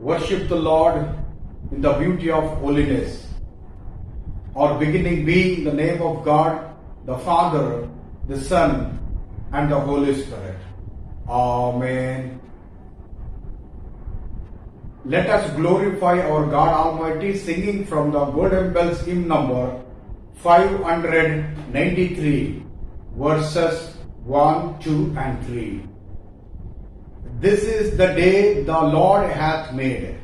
worship the Lord in the beauty of holiness. Our beginning being the name of God, the Father, the Son, and the Holy Spirit. Amen. Let us glorify our God Almighty, singing from the Golden Bells hymn number 593, verses 1, 2, and 3. This is the day the Lord hath made.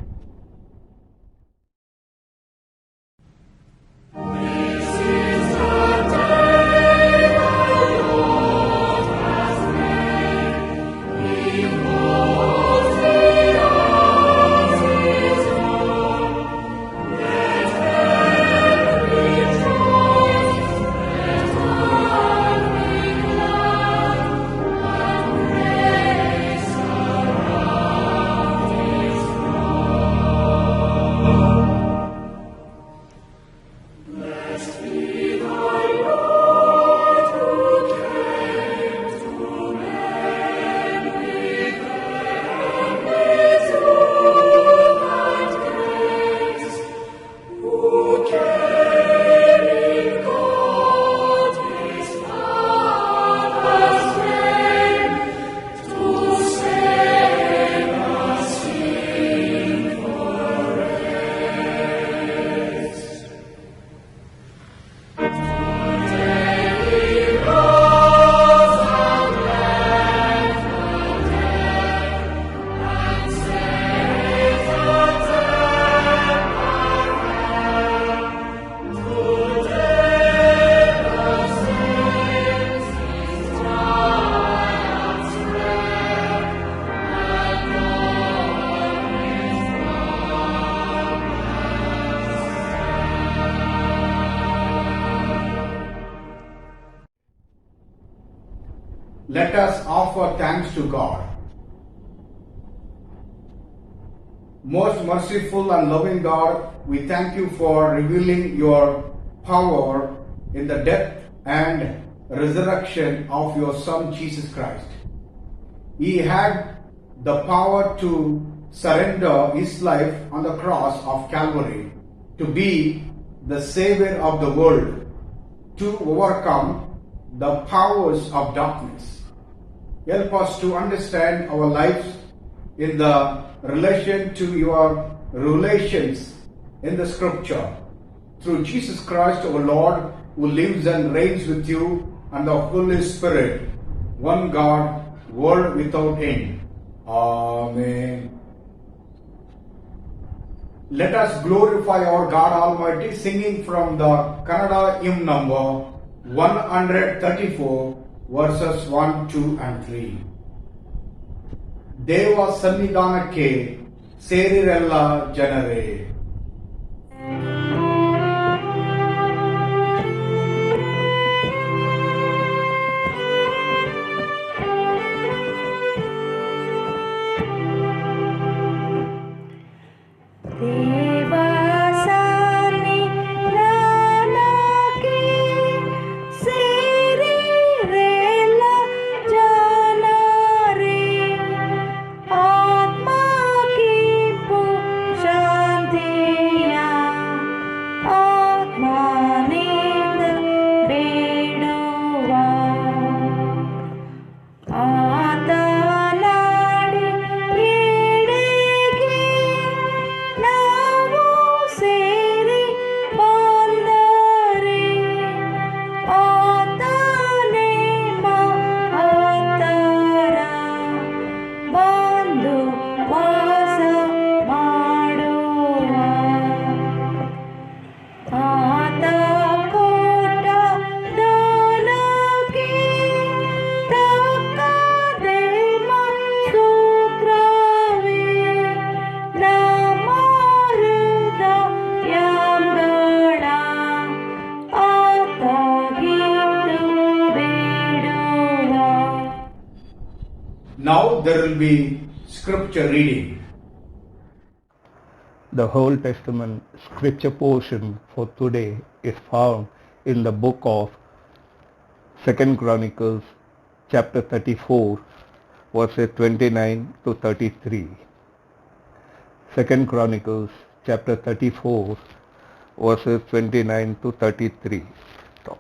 Let us offer thanks to God. Most merciful and loving God, we thank you for revealing your power in the death and resurrection of your Son Jesus Christ. He had the power to surrender his life on the cross of Calvary to be the Savior of the world, to overcome the powers of darkness. Help us to understand our lives in the relation to your relations in the scripture. Through Jesus Christ our Lord, who lives and reigns with you and the Holy Spirit, one God, world without end. Amen. Let us glorify our God Almighty, singing from the Kannada hymn number 134, verses 1, 2, and 3. ದೇವ ಸನ್ನಿಧಾನಕ್ಕೆ ಸೇರಿರೆಲ್ಲ ಜನರೇ. Now there will be scripture reading. The Old Testament scripture portion for today is found in the book of 2 Chronicles chapter 34 verses 29 to 33. Second Chronicles chapter 34 verses 29 to 33. Talk.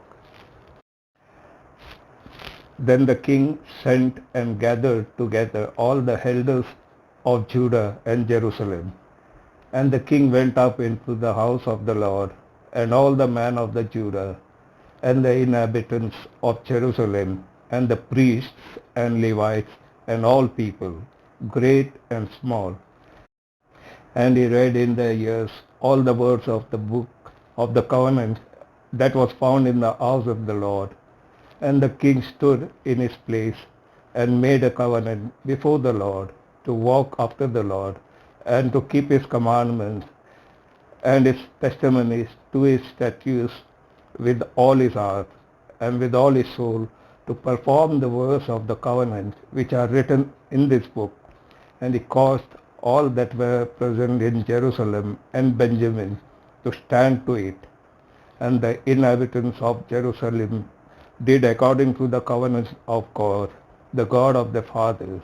Then the king sent and gathered together all the elders of Judah and Jerusalem. And the king went up into the house of the Lord, and all the men of the Judah, and the inhabitants of Jerusalem, and the priests and Levites, and all people, great and small. And he read in their ears all the words of the book of the covenant that was found in the house of the Lord. And the king stood in his place and made a covenant before the Lord to walk after the Lord and to keep his commandments and his testimonies to his statutes with all his heart and with all his soul, to perform the words of the covenant which are written in this book. And he caused all that were present in Jerusalem and Benjamin to stand to it. And the inhabitants of Jerusalem did according to the covenants of God, the God of their fathers.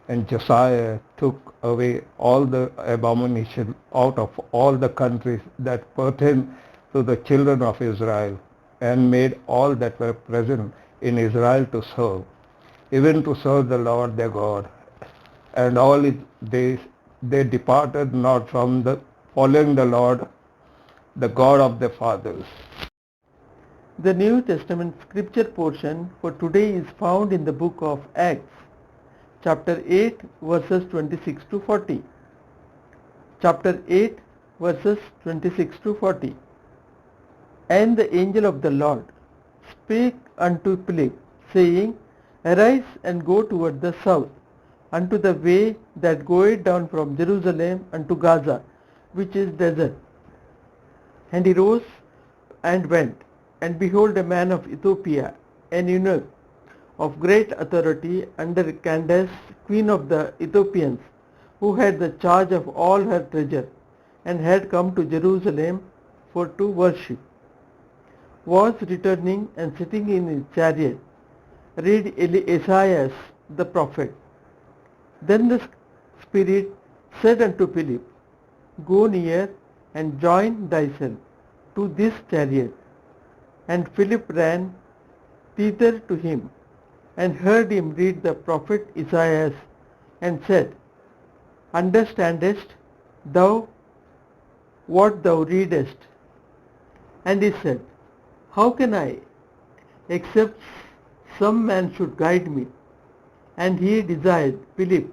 And Josiah took away all the abomination out of all the countries that pertained to the children of Israel, and made all that were present in Israel to serve, even to serve the Lord their God. And all his days they departed not from the following the Lord, the God of their fathers. The New Testament scripture portion for today is found in the book of Acts, chapter 8, verses 26 to 40. Chapter 8, verses 26 to 40. And the angel of the Lord spake unto Philip, saying, Arise and go toward the south, unto the way that goeth down from Jerusalem unto Gaza, which is desert. And he rose and went, and behold, a man of Ethiopia, an eunuch of great authority under Candace, queen of the Ethiopians, who had the charge of all her treasure, and had come to Jerusalem for to worship, was returning and sitting in his chariot, read Esaias the prophet. Then the Spirit said unto Philip, Go near and join thyself to this chariot. And Philip ran thither to him, and heard him read the prophet Esaias, and said, Understandest thou what thou readest? And he said, How can I, except some man should guide me? And he desired Philip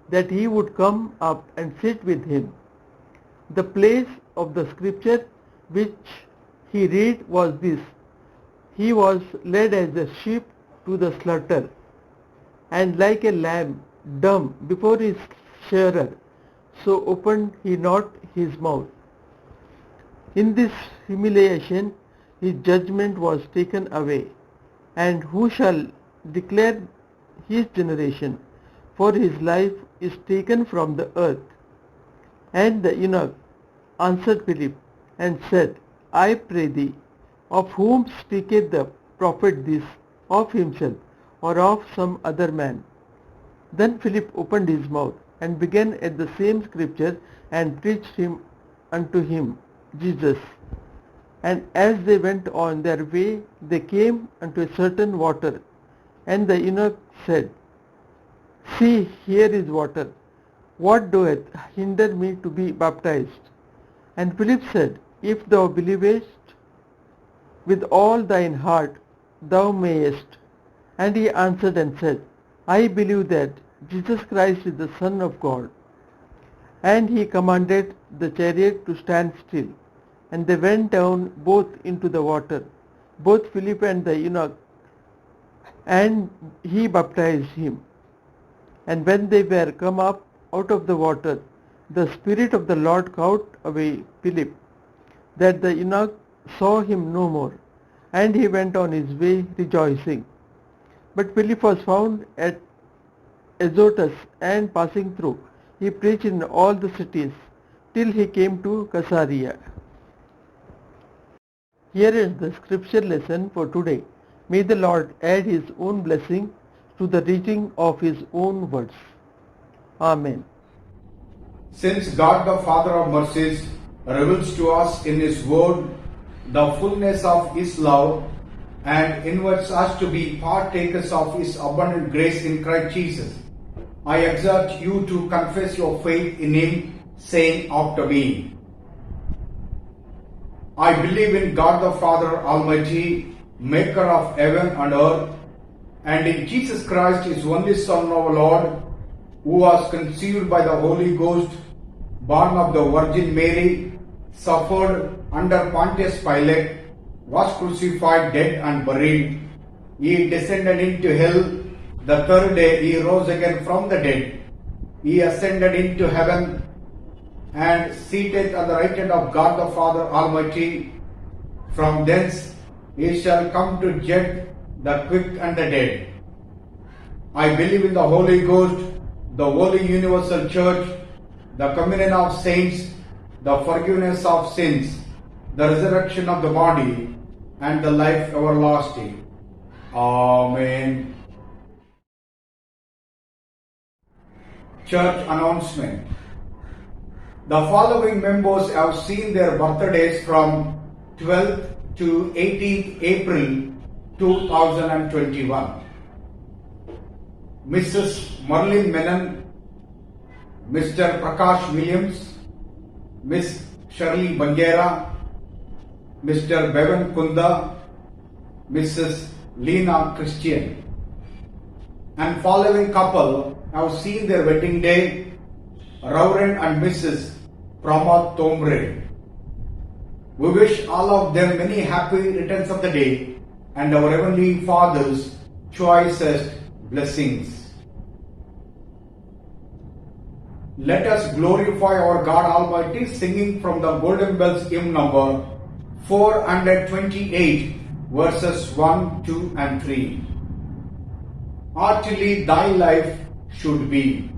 that he would come up and sit with him. The place of the scripture which he read was this: He was led as a sheep to the slaughter, and like a lamb dumb before his shearer, so opened he not his mouth. In this humiliation his judgment was taken away. And who shall declare his generation? For his life is taken from the earth. And the eunuch answered Philip and said, I pray thee, of whom speaketh the prophet this, of himself, or of some other man? Then Philip opened his mouth, and began at the same scripture, and preached unto him Jesus. And as they went on their way, they came unto a certain water. And the eunuch said, See, here is water. What doeth hinder me to be baptized? And Philip said, If thou believest with all thine heart, thou mayest. And he answered and said, I believe that Jesus Christ is the Son of God. And he commanded the chariot to stand still. And they went down both into the water, both Philip and the eunuch, and he baptized him. And when they were come up out of the water, the Spirit of the Lord caught away Philip, that the eunuch saw him no more, and he went on his way rejoicing. But Philip was found at Azotus, and passing through, he preached in all the cities, till he came to Caesarea. Here is the scripture lesson for today. May the Lord add his own blessing to the reading of his own words. Amen. Since God the Father of mercies reveals to us in His Word the fullness of His love and invites us to be partakers of His abundant grace in Christ Jesus, I exhort you to confess your faith in Him, saying after me, I believe in God the Father Almighty, maker of heaven and earth, and in Jesus Christ, His only Son, our Lord, who was conceived by the Holy Ghost, born of the Virgin Mary, suffered under Pontius Pilate, was crucified, dead and buried. He descended into hell. The third day He rose again from the dead. He ascended into heaven and seated at the right hand of God the Father Almighty. From thence He shall come to judge the quick and the dead. I believe in the Holy Ghost, the holy universal church, the communion of saints, the forgiveness of sins, the resurrection of the body, and the life everlasting. Amen. Church announcement. The following members have seen their birthdays from 12th to 18th April 2021. Mrs. Merlin Menon, Mr. Prakash Williams, Miss Shirley Bangera, Mr. Bevan Kunda, Mrs. Lena Christian. And following couple have seen their wedding day, Reverend and Mrs. Pramod Tombre. We wish all of them many happy returns of the day and our Heavenly Father's choicest blessings. Let us glorify our God Almighty singing from the Golden Bells hymn number 428 verses 1, 2 and 3. Heartily thy life should be.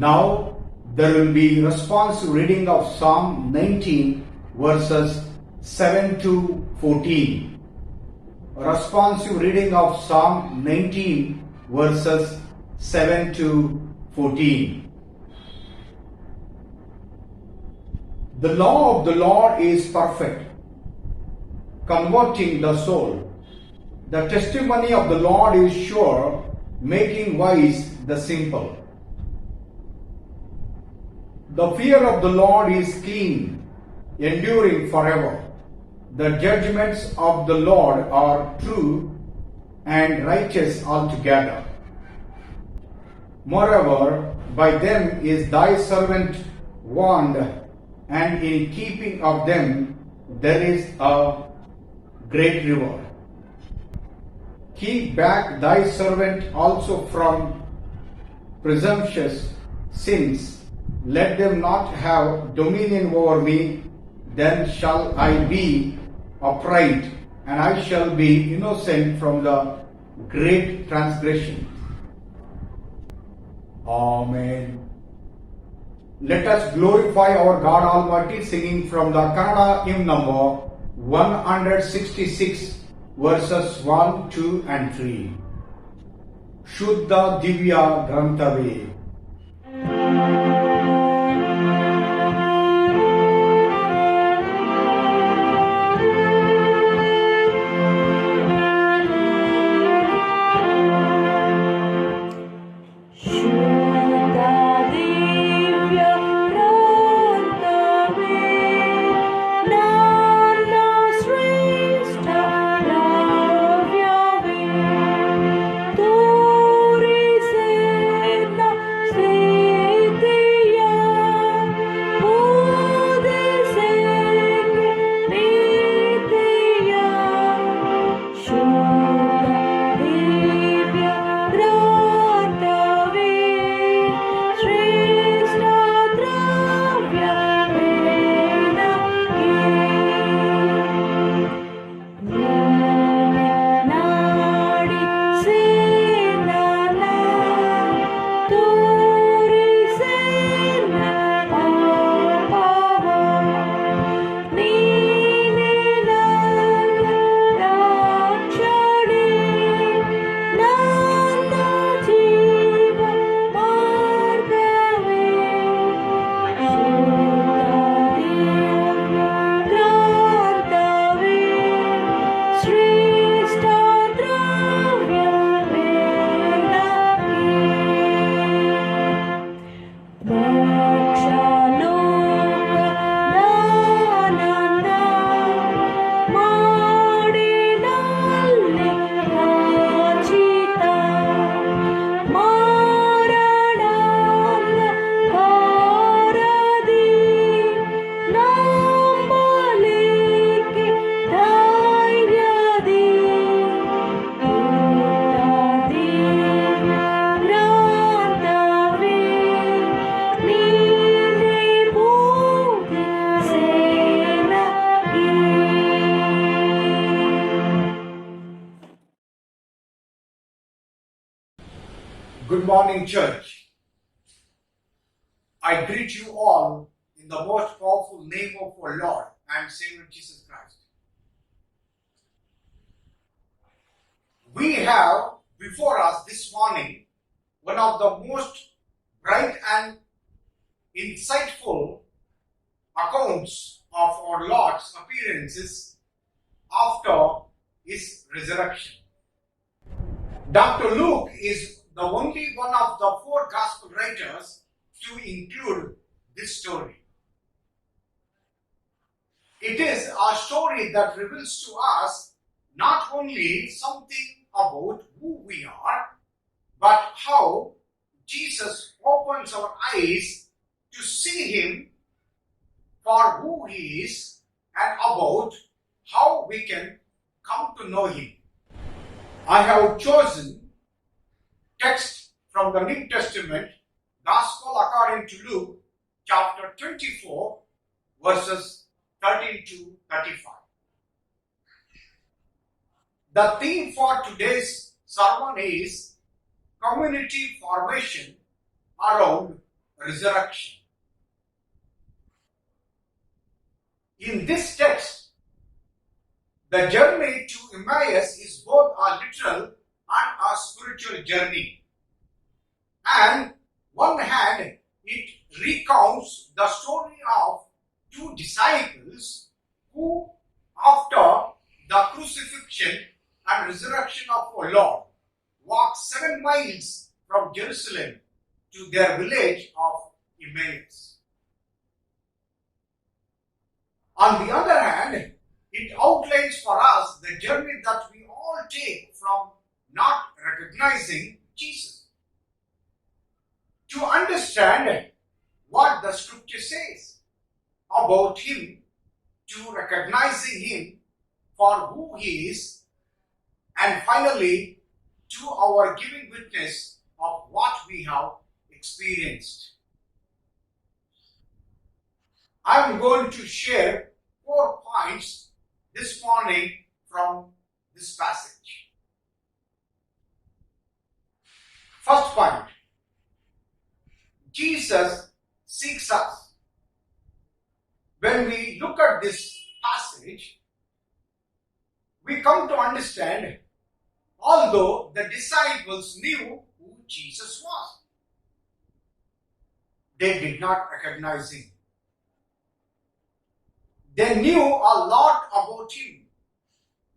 Now there will be responsive reading of Psalm 19 verses 7 to 14. Responsive reading of Psalm 19 verses 7 to 14. The law of the Lord is perfect, converting the soul. The testimony of the Lord is sure, making wise the simple. The fear of the Lord is clean, enduring forever. The judgments of the Lord are true and righteous altogether. Moreover, by them is thy servant warned, and in keeping of them there is a great reward. Keep back thy servant also from presumptuous sins. Let them not have dominion over me. Then shall I be upright, and I shall be innocent from the great transgression. Amen. Let us glorify our God Almighty, singing from the Kannada hymn number 166, verses 1, 2 and 3. Shuddha Divya Grantave. Good morning, church. I greet you all in the most powerful name of our Lord and Savior Jesus Christ. We have before us this morning one of the most bright and insightful accounts of our Lord's appearances after his resurrection. Dr. Luke is the only one of the four gospel writers to include this story. It is a story that reveals to us not only something about who we are, but how Jesus opens our eyes to see him for who he is and about how we can come to know him. I have chosen text from the New Testament, Gospel according to Luke, chapter 24, verses 13 to 35. The theme for today's sermon is community formation around resurrection. In this text, the journey to Emmaus is both a literal and a spiritual journey. And one hand, it recounts the story of two disciples who, after the crucifixion and resurrection of our Lord, walked 7 miles from Jerusalem to their village of Emmaus. On the other hand, it outlines for us the journey that we all take from not recognizing Jesus. to understand what the scripture says about him, to recognizing him for who he is, and finally to our giving witness of what we have experienced. I am going to share 4 points this morning from this passage. First point, Jesus seeks us. When we look at this passage, we come to understand, although the disciples knew who Jesus was, they did not recognize him. They knew a lot about him.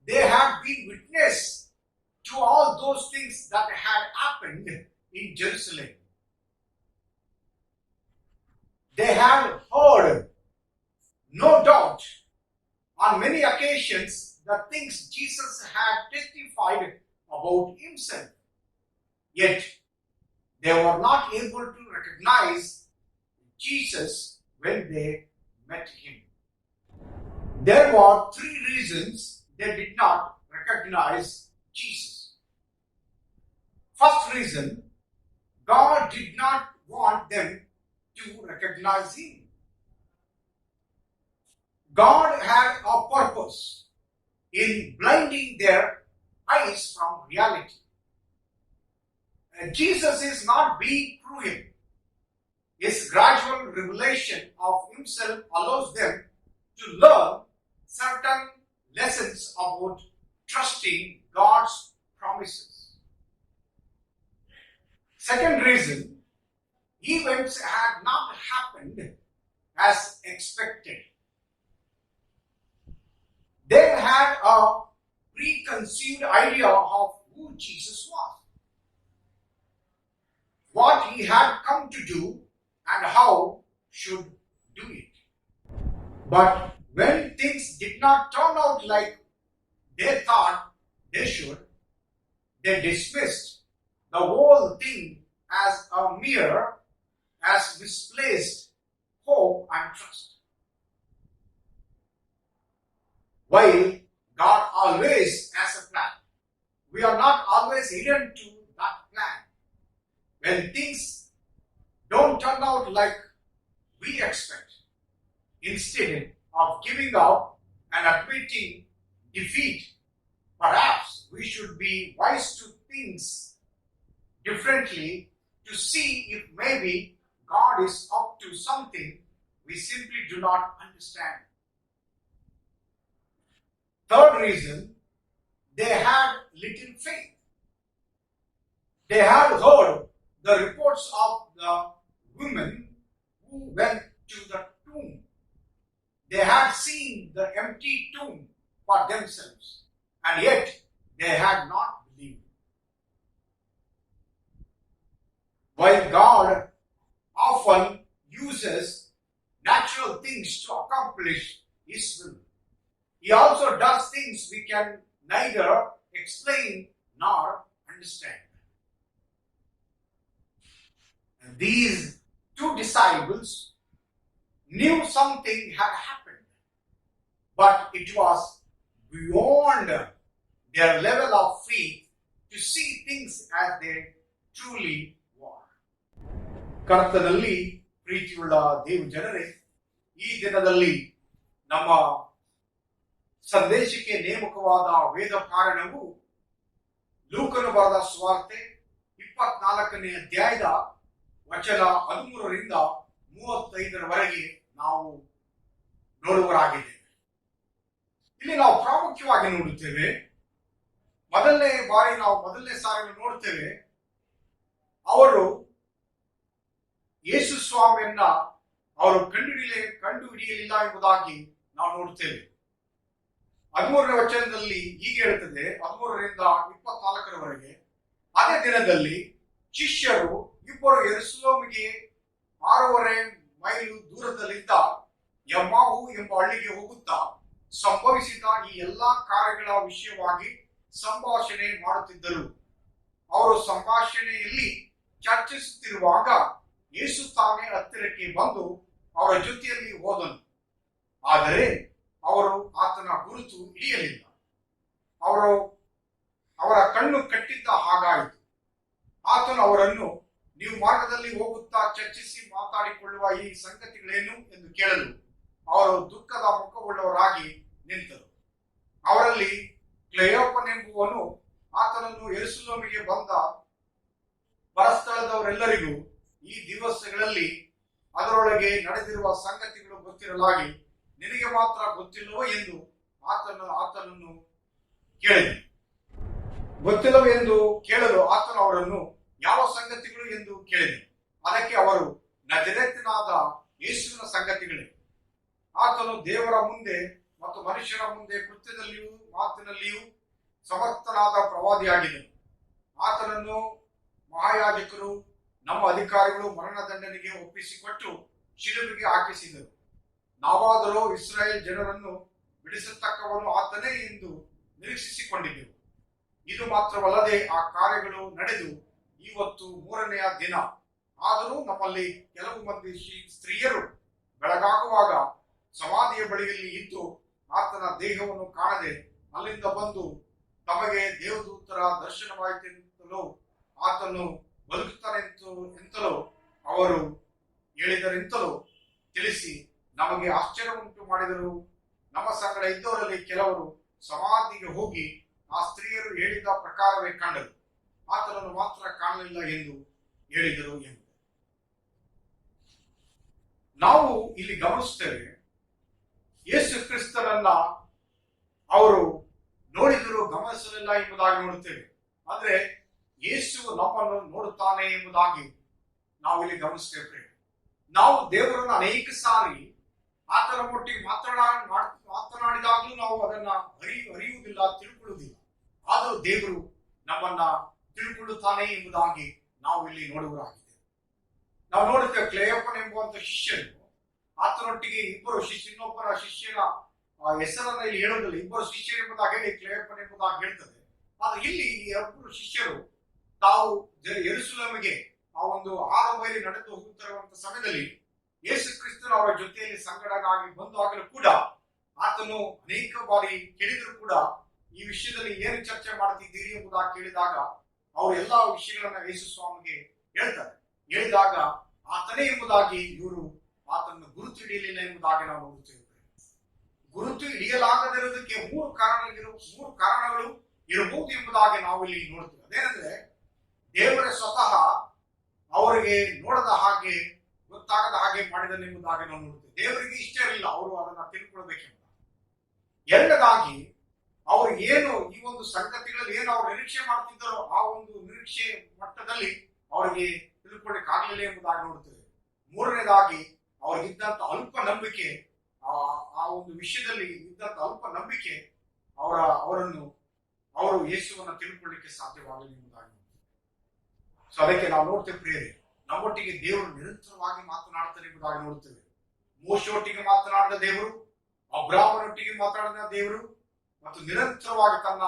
They had been witness to all those things that had happened in Jerusalem. They had heard, no doubt, on many occasions, the things Jesus had testified about himself. Yet, they were not able to recognize Jesus when they met him. There were 3 reasons they did not recognize Jesus. First reason, God did not want them to recognize him. God had a purpose in blinding their eyes from reality. Jesus is not being cruel. His gradual revelation of himself allows them to learn certain lessons about trusting God's promises. Second reason, events had not happened as expected. They had a preconceived idea of who Jesus was, what he had come to do, and how should do it. But when things did not turn out like they thought they should, they dismissed the whole thing as a mere, as misplaced hope and trust. While God always has a plan, we are not always hidden to that plan. When things don't turn out like we expect, instead of giving up and admitting defeat, perhaps we should be wise to things differently, to see if maybe God is up to something we simply do not understand. Third reason, they had little faith. They had heard the reports of the women who went to the tomb. They had seen the empty tomb for themselves, and yet they had not believed. While God often uses natural things to accomplish his will, he also does things we can neither explain nor understand. And these 2 disciples knew something had happened, but it was beyond their level of faith to see things as they truly were. ಕರ್ತನಲ್ಲಿ ಪ್ರೀತಿಯುಳ್ಳ ದೇವ ಜನರೇ, ಈ ದಿನದಲ್ಲಿ ನಮ್ಮ ಸಂದೇಶಕ್ಕೆ ನೇಮಕವಾದ ವೇದ ಕಾರಣವು ಲೂಕನು ಬರೆದ ಸುವಾರ್ತೆ 24ನೇ ಅಧ್ಯಾಯದ ವಚನ 13ರಿಂದ 35ರವರೆಗೆ ನಾವು ನೋಡುವರಾಗಿದ್ದೇವೆ. ಇಲ್ಲಿ ನಾವು ಪ್ರಾಮುಖ್ಯವಾಗಿ ನೋಡುತ್ತೇವೆ, ಮೊದಲನೇ ಸಾರಿ ನೋಡುತ್ತೇವೆ, ಅವರು ಯೇಸು ಸ್ವಾಮಿಯನ್ನ ಅವರು ಕಂಡು ಹಿಡಿಯಲಿಲ್ಲ ಎಂಬುದಾಗಿ ನಾವು ನೋಡುತ್ತೇವೆ. 13ನೇ ವಚನದಲ್ಲಿ ಹೀಗೆ ಹೇಳುತ್ತದೆ, 13ರಿಂದ 24ರವರೆಗೆ, ಅದೇ ದಿನದಲ್ಲಿ ಶಿಷ್ಯರು ಇಬ್ಬರು ಯೆರೂಸಲೇಮಿಗೆ 6.5 ಮೈಲು ದೂರದಲ್ಲಿದ್ದ ಎಮ್ಮಾವು ಎಂಬ ಹಳ್ಳಿಗೆ ಹೋಗುತ್ತಾ ಸಂಭವಿಸಿದ ಈ ಎಲ್ಲಾ ಕಾರ್ಯಗಳ ವಿಷಯವಾಗಿ ಸಂಭಾಷಣೆ ಮಾಡುತ್ತಿದ್ದರು. ಅವರು ಸಂಭಾಷಣೆಯಲ್ಲಿ ಚರ್ಚಿಸುತ್ತಿರುವಾಗ ಯೇಸು ತಾನೇ ಹತ್ತಿರಕ್ಕೆ ಬಂದು ಅವರ ಜೊತೆಯಲ್ಲಿ ಹೋದನು. ಆದರೆ ಅವರು ಆತನ ಗುರುತು ಹಿಡಿಯಲಿಲ್ಲ. ಅವರ ಕಣ್ಣು ಕಟ್ಟಿದ್ದ ಹಾಗಾಯಿತು. ಆತನು ಅವರನ್ನು, ನೀವು ಮಾರ್ಗದಲ್ಲಿ ಹೋಗುತ್ತಾ ಚರ್ಚಿಸಿ ಮಾತಾಡಿಕೊಳ್ಳುವ ಈ ಸಂಗತಿಗಳೇನು ಎಂದು ಕೇಳಲು ಅವರು ದುಃಖದ ಮುಖವುಳ್ಳವರಾಗಿ ನಿಂತರು. ಅವರಲ್ಲಿ ಕ್ಲೆಯೋಪನೆಂಬುವನು ಆತನನ್ನು ಯೆರೂಸಲೇಮಿಗೆ ಬಂದ ಪರಸ್ಥಳದವರೆಲ್ಲರಿಗೂ ಈ ದಿವಸಗಳಲ್ಲಿ ಅದರೊಳಗೆ ನಡೆದಿರುವ ಸಂಗತಿಗಳು ಗೊತ್ತಿರಲಾಗಿ ನಿನಗೆ ಮಾತ್ರ ಗೊತ್ತಿಲ್ಲವೋ ಎಂದು ಆತನನ್ನು ಕೇಳಿದನು. ಗೊತ್ತಿಲ್ಲವೋ ಎಂದು ಕೇಳಲು ಆತನು ಅವರನ್ನು, ಯಾವ ಸಂಗತಿಗಳು ಎಂದು ಕೇಳಿದನು. ಅದಕ್ಕೆ ಅವರು, ನಜರೇತಿನಾದ ಯೇಸುವಿನ ಸಂಗತಿಗಳೇ. ಆತನು ದೇವರ ಮುಂದೆ ಮತ್ತು ಮನುಷ್ಯರ ಮುಂದೆ ಕೃತ್ಯದಲ್ಲಿಯೂ ಮಾತಿನಲ್ಲಿಯೂ ಸಮರ್ಥನಾದ ಪ್ರವಾದಿಯಾಗಿದ್ದನು. ಆತನನ್ನು ಮಹಾಯಾಜಕರು ನಮ್ಮ ಅಧಿಕಾರಿಗಳು ಮರಣದಂಡನೆಗೆ ಒಪ್ಪಿಸಿಕೊಟ್ಟು ಶಿಲುಬೆಗೆ ಹಾಕಿಸಿದರು. ನಾವಾದರೂ ಇಸ್ರಾಯೇಲ್ ಜನರನ್ನು ಬಿಡಿಸತಕ್ಕವನು ಆತನೇ ಎಂದು ನಿರೀಕ್ಷಿಸಿಕೊಂಡಿದ್ದೆವು. ಇದು ಮಾತ್ರವಲ್ಲದೆ ಆ ಕಾರ್ಯಗಳು ನಡೆದು ಇವತ್ತು 3ನೆಯ ದಿನ. ಆದರೂ ನಮ್ಮಲ್ಲಿ ಕೆಲವು ಮಂದಿ ಸ್ತ್ರೀಯರು ಬೆಳಗಾಗುವಾಗ ಸಮಾಧಿಯ ಬಳಿಯಲ್ಲಿ ಇದ್ದು ಆತನ ದೇಹವನ್ನು ಕಾಣದೆ ಅಲ್ಲಿಂದ ಬಂದು ತಮಗೆ ದೇವದೂತರ ದರ್ಶನವಾಯಿತೆಂತಲೋ ಆತನು ಬದುಕುತ್ತಾನೆಂತಲೋ ಅವರು ಹೇಳಿದರೆಂತಲೋ ತಿಳಿಸಿ ನಮಗೆ ಆಶ್ಚರ್ಯ ಉಂಟು ಮಾಡಿದರು. ನಮ್ಮ ಸಂಗಡ ಇದ್ದವರಲ್ಲಿ ಕೆಲವರು ಸಮಾಧಿಗೆ ಹೋಗಿ ಆ ಸ್ತ್ರೀಯರು ಹೇಳಿದ ಪ್ರಕಾರವೇ ಕಂಡರು, ಆತನನ್ನು ಮಾತ್ರ ಕಾಣಲಿಲ್ಲ ಎಂದು ಹೇಳಿದರು ಎಂದು ನಾವು ಇಲ್ಲಿ ಗಮನಿಸುತ್ತೇವೆ. ಯೇಸು ಕ್ರಿಸ್ತನನ್ನ ಅವರು ನೋಡಿದರೂ ಗಮನಿಸಲಿಲ್ಲ ಎಂಬುದಾಗಿ ನೋಡುತ್ತೇವೆ. ಅಂದ್ರೆ ಯೇಸು ನಮ್ಮನ್ನು ನೋಡುತ್ತಾನೆ ಎಂಬುದಾಗಿ ನಾವು ಇಲ್ಲಿ ಗಮನಿಸ್ತೇವೆ. ನಾವು ದೇವರನ್ನು ಅನೇಕ ಸಾರಿ ಆತನ ಒಟ್ಟಿಗೆ ಮಾತನಾಡಿದಾಗಲೂ ನಾವು ಅದನ್ನ ಅರಿಯುವುದಿಲ್ಲ, ತಿಳ್ಕೊಳ್ಳುವುದಿಲ್ಲ. ಆದರೂ ದೇವರು ನಮ್ಮನ್ನ ತಿಳ್ಕೊಳ್ಳುತ್ತಾನೆ ಎಂಬುದಾಗಿ ನಾವು ಇಲ್ಲಿ ನೋಡುವರಾಗಿದೆ. ನಾವು ನೋಡುತ್ತೇವೆ, ಕ್ಲೆಯೋಪನ್ ಎಂಬುವಂತ ಶಿಷ್ಯನು ಆತನೊಟ್ಟಿಗೆ ಇನ್ನೊಬ್ಬರ ಶಿಷ್ಯನ ಹೆಸರನ್ನ ಇಲ್ಲಿ ಹೇಳುವುದಿಲ್ಲ, ಇಬ್ಬರು ಶಿಷ್ಯರು ಎಂಬುದಾಗಿ ಹೇಳಿ ಕ್ಲೆಯೋಪನ್ ಎಂಬುದಾಗಿ ಹೇಳ್ತದೆ. ಆದ್ರೆ ಇಲ್ಲಿ ಈ ಇಬ್ಬರು ಶಿಷ್ಯರು ತಾವು ಯೆರೂಸಲೇಮಿಗೆ ಆ ಒಂದು 6 ಮೈಲಿ ನಡೆದು ಹೋಗುತ್ತಿರುವಂತಹ ಸಮಯದಲ್ಲಿ ಯೇಸು ಕ್ರಿಸ್ತನು ಅವರ ಜೊತೆಯಲ್ಲಿ ಸಂಗಡನಾಗಿ ಬಂದಾಗಲೂ ಕೂಡ ಆತನು ಅನೇಕ ಬಾರಿ ಕೇಳಿದ್ರು ಕೂಡ ಈ ವಿಷಯದಲ್ಲಿ ಏನು ಚರ್ಚೆ ಮಾಡ್ತಿದ್ದೀರಿ ಎಂಬುದಾಗಿ ಕೇಳಿದಾಗ ಅವರು ಎಲ್ಲಾ ವಿಷಯಗಳನ್ನ ಯೇಸು ಸ್ವಾಮಿಗೆ ಹೇಳ್ತಾರೆ. ಹೇಳಿದಾಗ ಆತನೇ ಎಂಬುದಾಗಿ ಇವರು ಆತನನ್ನು ಗುರುತು ಹಿಡಿಯಲಿಲ್ಲ ಎಂಬುದಾಗಿ ನಾವು ನೋಡುತ್ತೇವೆ. ಗುರುತು ಹಿಡಿಯಲಾಗದಿರುವುದಕ್ಕೆ 3 ಕಾರಣಗಳು ಇರಬಹುದು ಎಂಬುದಾಗಿ ನಾವು ಇಲ್ಲಿ ನೋಡ್ತೇವೆ. ಅದೇನೆಂದ್ರೆ, ದೇವರ ಸ್ವತಃ ಅವರಿಗೆ ನೋಡದ ಹಾಗೆ ಗೊತ್ತಾಗದ ಹಾಗೆ ಮಾಡಿದನೆಂಬುದಾಗಿ ನಾವು ನೋಡುತ್ತೇವೆ. ದೇವರಿಗೆ ಇಷ್ಟ ಇರಲಿಲ್ಲ ಅವರು ಅದನ್ನ ತಿಳ್ಕೊಳ್ಬೇಕೆಂಬ. ಎರಡನೇದಾಗಿ ಅವರು ಏನು ಈ ಒಂದು ಸಂಗತಿಗಳಲ್ಲಿ ಏನು ಅವ್ರು ನಿರೀಕ್ಷೆ ಮಾಡ್ತಿದ್ದಾರೋ ಆ ಒಂದು ನಿರೀಕ್ಷೆ ಮಟ್ಟದಲ್ಲಿ ಅವರಿಗೆ ತಿಳ್ಕೊಳ್ಳಿಕ್ಕೆ ಆಗಲಿಲ್ಲ ಎಂಬುದಾಗಿ ನೋಡುತ್ತೇವೆ. ಮೂರನೇದಾಗಿ ಅವ್ರಿಗಿದ್ದಂತ ಅಲ್ಪ ನಂಬಿಕೆ, ಆ ಒಂದು ವಿಷಯದಲ್ಲಿ ಇದ್ದಂತ ಅಲ್ಪ ನಂಬಿಕೆ ಅವರು ಯೇಸುವನ್ನು ತಿಳ್ಕೊಳ್ಳಿಕ್ಕೆ ಸಾಧ್ಯವಾಗಲಿಲ್ಲ ಎಂಬುದಾಗಿ. ಸೊ ಅದಕ್ಕೆ ನಾವು ನೋಡ್ತೇವೆ ಪ್ರಿಯರೇ, ನಮ್ಮೊಟ್ಟಿಗೆ ದೇವರು ನಿರಂತರವಾಗಿ ಮಾತನಾಡ್ತಾರೆ ಎಂಬುದಾಗಿ ನೋಡುತ್ತೇವೆ. ಮೋಶೆಯೊಟ್ಟಿಗೆ ಮಾತನಾಡಿದ ದೇವರು, ಅಬ್ರಾಹ್ಮನೊಟ್ಟಿಗೆ ಮಾತನಾಡಿದ ದೇವರು ಮತ್ತು ನಿರಂತರವಾಗಿ ತನ್ನ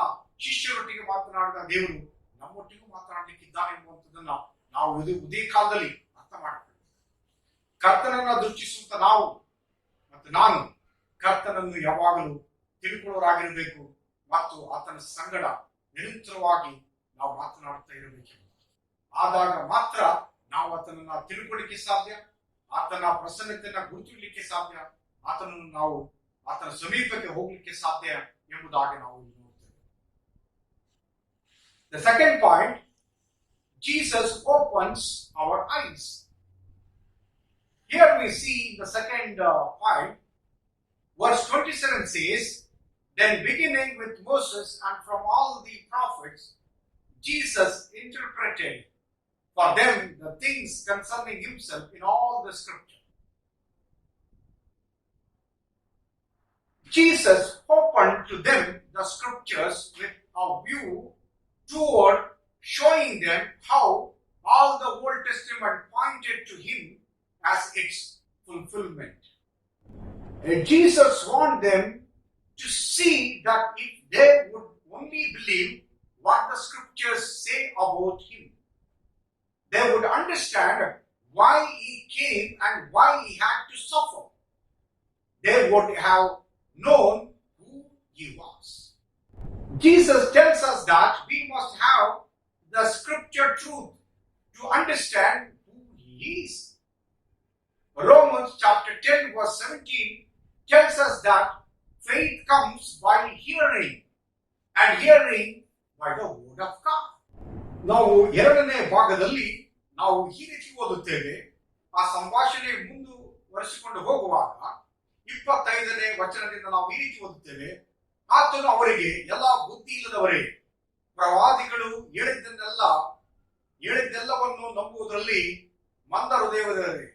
ಶಿಷ್ಯರೊಟ್ಟಿಗೆ ಮಾತನಾಡಿದ ದೇವರು ನಮ್ಮೊಟ್ಟಿಗೂ ಮಾತನಾಡಲಿಕ್ಕಿದ್ದಾನೆ ಎಂಬುವಂಥದ್ದನ್ನ ನಾವು ಉದಯ ಕಾಲದಲ್ಲಿ ಅರ್ಥ ಮಾಡಿಕೊಳ್ಳಿ. ಕರ್ತನನ್ನ ದೃಷ್ಟಿಸುವಂತ ನಾವು ಮತ್ತು ನಾನು ಕರ್ತನನ್ನು ಯಾವಾಗಲೂ ತಿಳ್ಕೊಳ್ಳೋರಾಗಿರಬೇಕು ಮತ್ತು ಆತನ ಸಂಗಡ ನಿರಂತರವಾಗಿ ನಾವು ಮಾತನಾಡುತ್ತಾ ಇರಬೇಕೆಂಬ. ಆದಾಗ ಮಾತ್ರ ನಾವು ಆತನನ್ನ ತಿಳ್ಕೊಳ್ಳಿಕ್ಕೆ ಸಾಧ್ಯ, ಆತನ ಪ್ರಸನ್ನತೆಯನ್ನ ಗುರುತಿಡ್ಲಿಕ್ಕೆ ಸಾಧ್ಯ, ನಾವು ಆತನ ಸಮೀಪಕ್ಕೆ ಹೋಗ್ಲಿಕ್ಕೆ ಸಾಧ್ಯ ಎಂಬುದಾಗಿ ನಾವು ನೋಡ್ತೇವೆ. The second point, Jesus opens our eyes. Here we see the second point. Verse 27 says, then beginning with Moses and from all the prophets, Jesus interpreted for them the things concerning himself in all the scripture. Jesus opened to them the scriptures with a view toward showing them how all the Old Testament pointed to him as its fulfillment. Jesus wanted them to see that if they would only believe what the scriptures say about him, they would understand why he and why he had to suffer, they would have known who he was. Jesus tells us that we must have the scripture truth to understand who he is. Romans chapter 10 verse 17 tells us that faith comes by hearing and hearing by the word of God. ನಾವು ಎರಡನೇ ಭಾಗದಲ್ಲಿ ನಾವು ಈ ರೀತಿ ಓದುತ್ತೇವೆ. ಆ ಸಂಭಾಷಣೆ ಮುಂದುವರಿಸಿಕೊಂಡು ಹೋಗುವಾಗ 25ನೇ ವಚನದಿಂದ ನಾವು ಈ ರೀತಿ ಓದುತ್ತೇವೆ. ಆತನು ಅವರಿಗೆ ಎಲ್ಲ ಬುದ್ಧಿ ಇಲ್ಲದವರೇ, ಪ್ರವಾದಿಗಳು ಹೇಳಿದ್ದೆಲ್ಲವನ್ನು ನಂಬುವುದರಲ್ಲಿ ಮಂದ ಹೃದಯದವರೇ,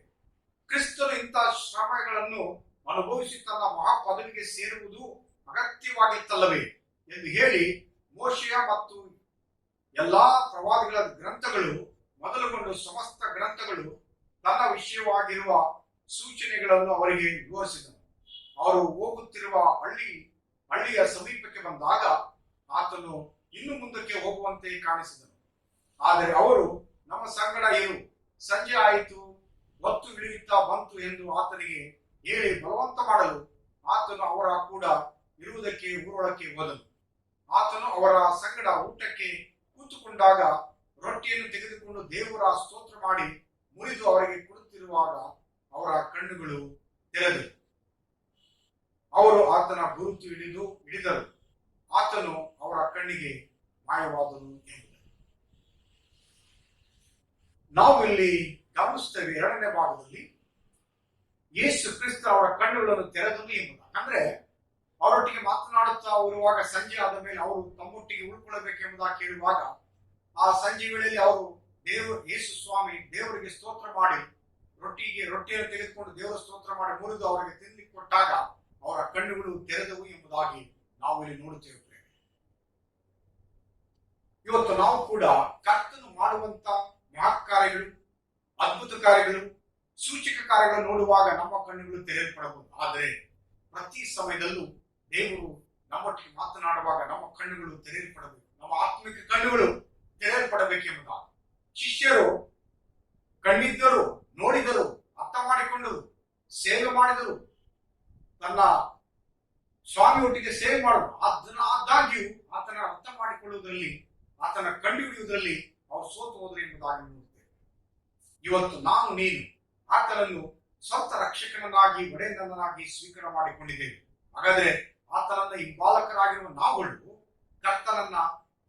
ಕ್ರಿಸ್ತನು ಇಂತಹ ಶ್ರಮಗಳನ್ನು ಅನುಭವಿಸಿ ತನ್ನ ಮಹಾಪದವಿಗೆ ಸೇರುವುದು ಅಗತ್ಯವಾಗಿತ್ತಲ್ಲವೇ ಎಂದು ಹೇಳಿ ಮೋಶೆಯ ಮತ್ತು ಎಲ್ಲಾ ಪ್ರವಾದಿಗಳ ಗ್ರಂಥಗಳು ಮೊದಲುಗೊಂಡು ಸಮಸ್ತ ಗ್ರಂಥಗಳು ತನ್ನ ವಿಷಯವಾಗಿರುವ ಸೂಚನೆಗಳನ್ನು ಅವರಿಗೆ ವಿವರಿಸಿದನು. ಅವರು ಹೋಗುತ್ತಿರುವ ಹಳ್ಳಿಯ ಸಮೀಪಕ್ಕೆ ಬಂದಾಗ ಆತನು ಇನ್ನು ಮುಂದಕ್ಕೆ ಹೋಗುವಂತೆ ಕಾಣಿಸಿದನು. ಆದರೆ ಅವರು ನಮ್ಮ ಸಂಗಡ ಇರು, ಸಂಜೆ ಆಯಿತು, ಹೊತ್ತು ಇಳಿಯುತ್ತಾ ಬಂತು ಎಂದು ಆತನಿಗೆ ಹೇಳಿ ಬಲವಂತ ಮಾಡಲು ಆತನು ಅವರ ಕೂಡ ಇರುವುದಕ್ಕೆ ಊರೊಳಕ್ಕೆ ಹೋದನು. ಆತನು ಅವರ ಸಂಗಡ ಊಟಕ್ಕೆ ಕೂತುಕೊಂಡಾಗ ರೊಟ್ಟಿಯನ್ನು ತೆಗೆದುಕೊಂಡು ದೇವರ ಸ್ತೋತ್ರ ಮಾಡಿ ಮುರಿದು ಅವರಿಗೆ ಕೊಡುತ್ತಿರುವಾಗ ಅವರ ಕಣ್ಣುಗಳು ತೆರೆದವು. ಅವರು ಆತನ ಗುರುತು ಹಿಡಿದರು. ಆತನು ಅವರ ಕಣ್ಣಿಗೆ ಮಾಯವಾದನು ಎಂಬುದು ನಾವು ಇಲ್ಲಿ ಗಮನಿಸ್ತೇವೆ. ಎರಡನೇ ಭಾಗದಲ್ಲಿ ಯೇಸು ಕ್ರಿಸ್ತ ಅವರ ಕಣ್ಣುಗಳನ್ನು ತೆರೆದನು ಎಂಬುದು. ಅಂದ್ರೆ ಅವರೊಟ್ಟಿಗೆ ಮಾತನಾಡುತ್ತಾ ಇರುವಾಗ ಸಂಜೆ ಆದ ಮೇಲೆ ಅವರು ತಮ್ಮೊಟ್ಟಿಗೆ ಉಳ್ಕೊಳ್ಳಬೇಕೆಂಬುದಾಗಿ ಕೇಳುವಾಗ ಆ ಸಂಜೆ ವೇಳೆಯಲ್ಲಿ ಅವರು ಯೇಸು ಸ್ವಾಮಿ ದೇವರಿಗೆ ಸ್ತೋತ್ರ ಮಾಡಿ ರೊಟ್ಟಿಯನ್ನು ತೆಗೆದುಕೊಂಡು ದೇವರ ಸ್ತೋತ್ರ ಮಾಡಿ ಮುರಿದು ಅವರಿಗೆ ತಿನ್ನಲಿಕ್ಕೆ ಕೊಟ್ಟಾಗ ಅವರ ಕಣ್ಣುಗಳು ತೆರೆದವು ಎಂಬುದಾಗಿ ನಾವು ಇಲ್ಲಿ ನೋಡುತ್ತೇವೆ. ಇವತ್ತು ನಾವು ಕೂಡ ಕರ್ತನು ಮಾಡುವಂತ ಮಹತ್ ಕಾರ್ಯಗಳು, ಅದ್ಭುತ ಕಾರ್ಯಗಳು, ಸೂಚಕ ಕಾರ್ಯಗಳು ನೋಡುವಾಗ ನಮ್ಮ ಕಣ್ಣುಗಳು ತೆರೆಯಲ್ಪಡಬಹುದು. ಆದರೆ ಪ್ರತಿ ಸಮಯದಲ್ಲೂ ದೇವರು ನಮ್ಮೊಟ್ಟಿಗೆ ಮಾತನಾಡುವಾಗ ನಮ್ಮ ಕಣ್ಣುಗಳು ತೆರೆಯಲ್ಪಡಬೇಕು, ನಮ್ಮ ಆತ್ಮಿಕ ಕಣ್ಣುಗಳು ತೆರೆಯಲ್ಪಡಬೇಕೆಂಬುದಾಗಿ. ಶಿಷ್ಯರು ಕಂಡಿದ್ದರು, ನೋಡಿದರು, ಅರ್ಥ ಮಾಡಿಕೊಂಡರು, ಸೇವೆ ಮಾಡಿದರು, ತನ್ನ ಸ್ವಾಮಿಯೊಟ್ಟಿಗೆ ಸೇವೆ ಮಾಡುವುದು. ಆದಾಗ್ಯೂ ಆತನ ಅರ್ಥ ಮಾಡಿಕೊಳ್ಳುವುದರಲ್ಲಿ, ಆತನ ಕಂಡು ಹಿಡಿಯುವುದರಲ್ಲಿ ಅವರು ಸೋತು ಹೋದರು ಎಂಬುದಾಗಿ ನೋಡುತ್ತೇವೆ. ಇವತ್ತು ನಾನು ನೀನು ಆತನನ್ನು ಸ್ವಂತ ರಕ್ಷಕನನ್ನಾಗಿ ಒಡೆಯನನ್ನಾಗಿ ಸ್ವೀಕಾರ ಮಾಡಿಕೊಂಡಿದ್ದೇವೆ. ಹಾಗಾದ್ರೆ ಆತನನ್ನ ಈ ಬಾಲಕರಾಗಿರುವ ನಾವುಗಳು ಕರ್ತನನ್ನ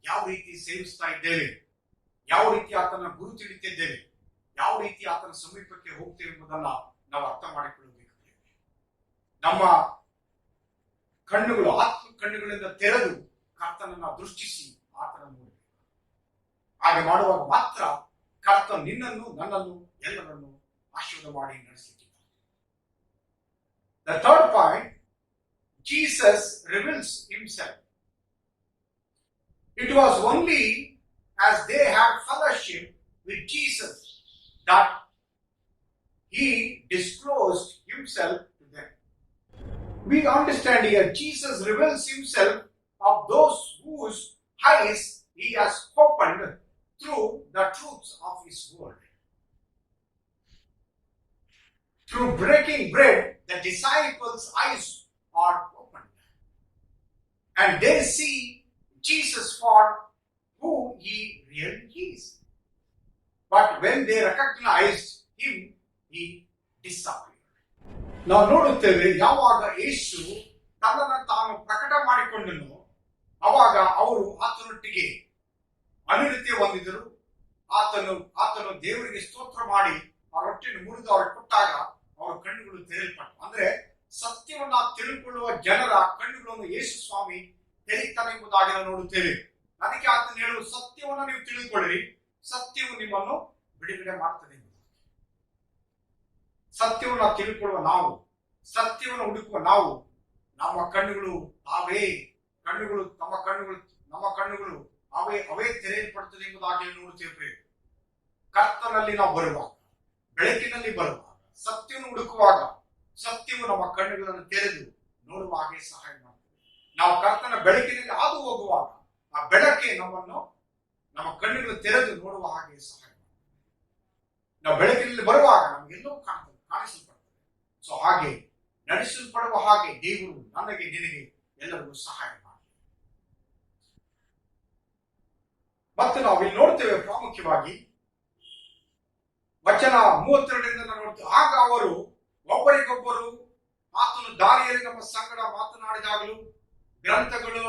ಯಾವ ರೀತಿ ಸೇವಿಸ್ತಾ ಇದ್ದೇವೆ, ಯಾವ ರೀತಿ ಆತನ ಗುರು ತಿಳಿತಿದ್ದೇವೆ, ಯಾವ ರೀತಿ ಆತನ ಸಮೀಪಕ್ಕೆ ಹೋಗ್ತೇವೆ ಎಂಬುದನ್ನ ನಾವು ಅರ್ಥ ಮಾಡಿಕೊಳ್ಳಬೇಕಾಗಿದೆ. ನಮ್ಮ ಕಣ್ಣುಗಳು ಆತ್ಮ ಕಣ್ಣುಗಳಿಂದ ತೆರೆದು ಕರ್ತನನ್ನ ದೃಷ್ಟಿಸಿ ಆತನ ನೋಡಬೇಕು. ಹಾಗೆ ಮಾಡುವಾಗ ಮಾತ್ರ ಕರ್ತ ನಿನ್ನನ್ನು, ನನ್ನನ್ನು, ಎಲ್ಲರನ್ನು ಆಶೀರ್ವಾದ ಮಾಡಿ ನಡೆಸಲಿಕ್ಕಿದ್ದಾರೆ. The third point, Jesus reveals himself. It was only as they had fellowship with Jesus that he disclosed himself to them. We understand here Jesus reveals himself of those whose eyes he has opened through the truths of his word. Through breaking bread, the disciples' eyes are opened and they see Jesus for who he really is. But when they recognized him, he disappeared. ನಾವು ನೋಡುತ್ತೇವೆ, ಯಾವಾಗ ಯೇಸು ತನ್ನನ್ನು ತಾನು ಪ್ರಕಟ ಮಾಡಿಕೊಂಡನು ಅವಾಗ ಅವರು ಆತನೊಟ್ಟಿಗೆ ಅನುರೂಪತೆ ಹೊಂದಿದರು. ಆತನು ದೇವರಿಗೆ ಸ್ತೋತ್ರ ಮಾಡಿ ಆ ರೊಟ್ಟಿಯನ್ನು ಮುರಿದು ಅವ್ರಿಗೆ ಕೊಟ್ಟಾಗ ಅವರ ಕಣ್ಣುಗಳು ತೆರೆಯಲ್ಪಟ್ಟು. ಅಂದ್ರೆ ಸತ್ಯವನ್ನ ತಿಳ್ಕೊಳ್ಳುವ ಜನರ ಕಣ್ಣುಗಳನ್ನು ಯೇಸು ಸ್ವಾಮಿ ತೆರೀತಾನೆ ಎಂಬುದಾಗಿ ನಾವು ನೋಡುತ್ತೇವೆ. ಅದಕ್ಕೆ ಆತನು ಹೇಳುವ ಸತ್ಯವನ್ನ ನೀವು ತಿಳಿದುಕೊಳ್ಳಿರಿ, ಸತ್ಯವು ನಿಮ್ಮನ್ನು ಬಿಡುಗಡೆ ಮಾಡ್ತದೆ ಎಂಬುದಾಗಿ. ಸತ್ಯವನ್ನ ತಿಳ್ಕೊಳ್ಳುವ ನಾವು, ಸತ್ಯವನ್ನು ಹುಡುಕುವ ನಾವು, ನಮ್ಮ ಕಣ್ಣುಗಳು ಅವೇ ತೆರೆಯಲ್ಪಡುತ್ತದೆ ಎಂಬುದಾಗಿ ನೋಡುತ್ತೇವೆ. ಕರ್ತನಲ್ಲಿ ನಾವು ಬರುವಾಗ, ಬೆಳಕಿನಲ್ಲಿ ಬರುವಾಗ, ಸತ್ಯವನ್ನು ಹುಡುಕುವಾಗ ಸತ್ಯವು ನಮ್ಮ ಕಣ್ಣುಗಳನ್ನು ತೆರೆದು ನೋಡುವ ಹಾಗೆ ಸಹಾಯ ಮಾಡ್ತದೆ. ನಾವು ಕರ್ತನ ಬೆಳಕಿನಲ್ಲಿ ಹಾದು ಹೋಗುವಾಗ ಆ ಬೆಳಕೆ ನಮ್ಮ ಕಣ್ಣುಗಳು ತೆರೆದು ನೋಡುವ ಹಾಗೆ ಸಹಾಯ ಮಾಡ್ತದೆ. ನಾವು ಬೆಳಕಿನಲ್ಲಿ ಬರುವಾಗ ನಮಗೆಲ್ಲವೂ ಕಾಣ್ತದೆ, ಕಾಣಿಸಲ್ಪಡ್ತದೆ. ಸೊ ಹಾಗೆ ನಡೆಸಲ್ಪಡುವ ಹಾಗೆ ದೇವರು ನನಗೆ ನಿನಗೆ ಎಲ್ಲರಿಗೂ ಸಹಾಯ ಮಾಡಿ. ಮತ್ತು ನಾವು ಇಲ್ಲಿ ನೋಡ್ತೇವೆ ಪ್ರಾಮುಖ್ಯವಾಗಿ ವಚನ 32 ನೋಡ್ತೇವೆ. ಆಗ ಅವರು ಒಬ್ಬರಿಗೊಬ್ಬರು ಆತನು ದಾರಿಯಲ್ಲಿ ನಮ್ಮ ಸಂಗಡ ಮಾತನಾಡಿದಾಗಲೂ ಗ್ರಂಥಗಳು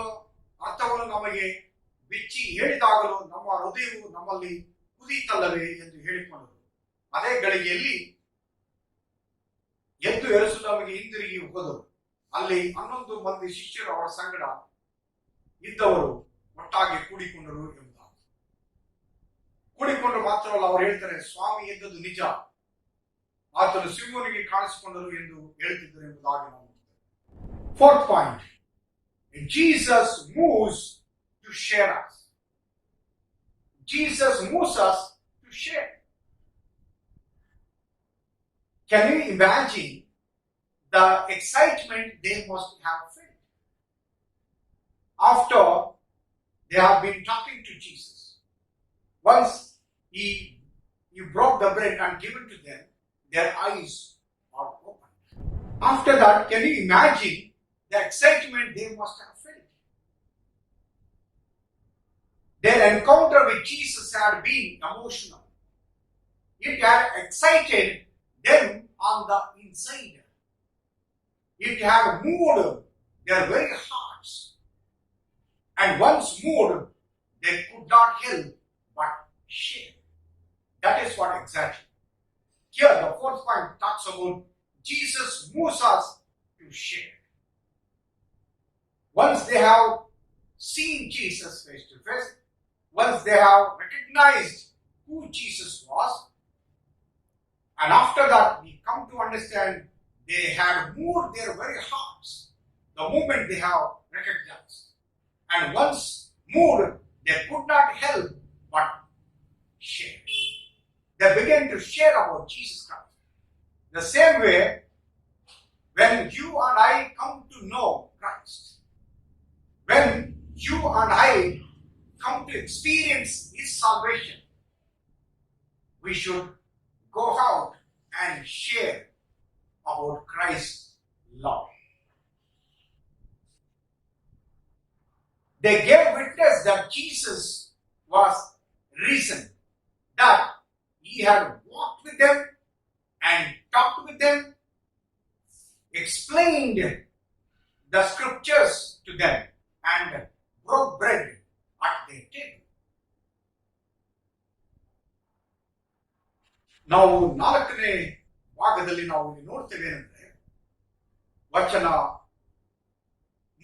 ಅರ್ಥವನ್ನು ನಮಗೆ ಬಿಚ್ಚಿ ಹೇಳಿದಾಗಲೂ ನಮ್ಮ ಹೃದಯವು ನಮ್ಮಲ್ಲಿ ಕುದೀತಲ್ಲವೇ ಎಂದು ಹೇಳಿಕೊಂಡರು. ಅದೇ ಗಳಿಗೆಯಲ್ಲಿ ಎದ್ದು ಯೆರೂಸಲೇಮಿಗೆ ಹಿಂದಿರುಗಿ ಹೋದರು. ಅಲ್ಲಿ 11 ಮಂದಿ ಶಿಷ್ಯರು ಅವರ ಸಂಗಡ ಇದ್ದವರು ಒಟ್ಟಾಗಿ ಕೂಡಿಕೊಂಡರು ಎಂಬುದಾಗಿ. ಕೂಡಿಕೊಂಡು ಮಾತ್ರವಲ್ಲ, ಅವರು ಹೇಳ್ತಾರೆ, ಸ್ವಾಮಿ ಎದ್ದದ್ದು ನಿಜ, ಆತನು ಸಿಂಹನಿಗೆ ಕಾಣಿಸಿಕೊಂಡರು ಎಂದು ಹೇಳ್ತಿದ್ದರು ಎಂಬುದಾಗಿ ನಾವು ನೋಡ್ತೇವೆ. Fourth point, Jesus moves to share us. Jesus moves us to share. Can you imagine the excitement they must have felt after they have been talking to Jesus? Once he broke the bread and given to them, their eyes are opened. After that, can you imagine the excitement they must have felt? Their encounter with Jesus had been emotional. It had excited them on the inside. It had moved their very hearts. And once moved, they could not help but share. That is what exactly. Here, the fourth point talks about Jesus moves us to share. Once they have seen Jesus face to face, once they have recognized who Jesus was, and after that we come to understand they had moved their very hearts the moment they have recognized. And once moved, they could not help but share. They began to share about Jesus Christ. The same way, when you and I come to know Christ, when you and I come to experience His salvation, we should go out and share about Christ's love. They gave witness that Jesus was risen, that He had walked with them and talked with them, explained the scriptures to them, and broke bread at their table. ನಾವು 4ನೇ ಭಾಗದಲ್ಲಿ ನಾವು ನೋಡ್ತೇವೆ ಏನಂದ್ರೆ, ವಚನ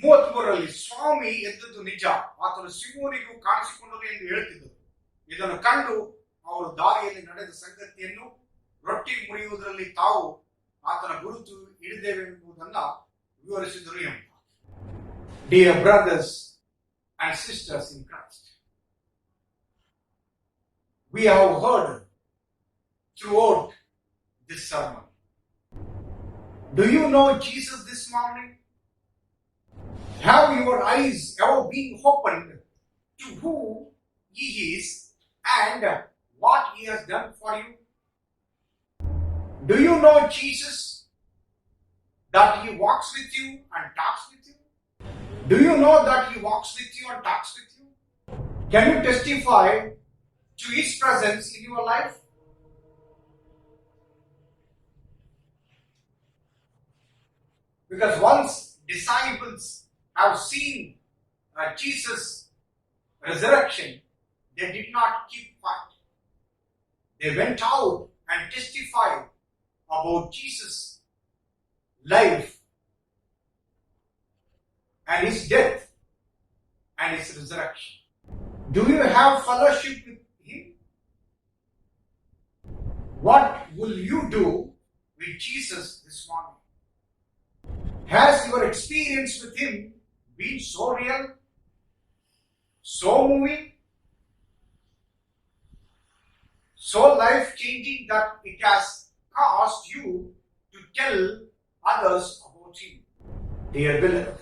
33ರಲ್ಲಿ ಸ್ವಾಮಿ ಎದ್ದದ್ದು ನಿಜ, ಆತನು ಸಿಂಹನಿಗೂ ಕಾಣಿಸಿಕೊಂಡರು ಎಂದು ಹೇಳ್ತಿದ್ದರು. ಇದನ್ನು ಕಂಡು ಅವರು ದಾರಿಯಲ್ಲಿ ನಡೆದ ಸಂಗತಿಯನ್ನು ರೊಟ್ಟಿ ಮುರಿಯುವುದರಲ್ಲಿ ತಾವು ಆತನ ಗುರುತು ಹಿಡಿದೇವೆಂಬುದನ್ನು ವಿವರಿಸಿದರು ಎಂಬ. Dear brothers and sisters in Christ, we have heard throughout this sermon. Do you know Jesus this morning? Have your eyes ever been opened to who He is and what He has done for you? Do you know Jesus, that He walks with you and talks with you? Do you know that He walks with you and talks with you? Can you testify to His presence in your life? Because once disciples have seen Jesus' resurrection, they did not keep quiet. They went out and testified about Jesus' life and His death and His resurrection. Do you have fellowship with Him? What will you do with Jesus this morning? Has your experience with Him been so real, so moving, so life-changing that it has caused you to tell others about Him? Dear beloved,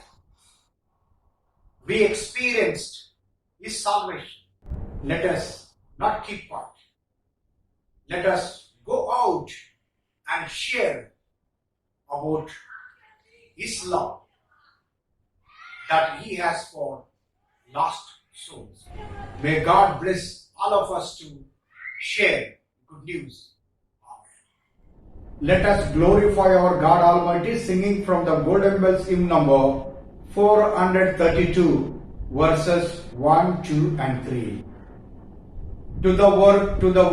we experienced His salvation. Let us not keep quiet. Let us go out and share about His love that He has for lost souls. May God bless all of us to share good news. Let us glorify our God Almighty, singing from the Golden Bells hymn number 432, verses 1, 2 and 3. To the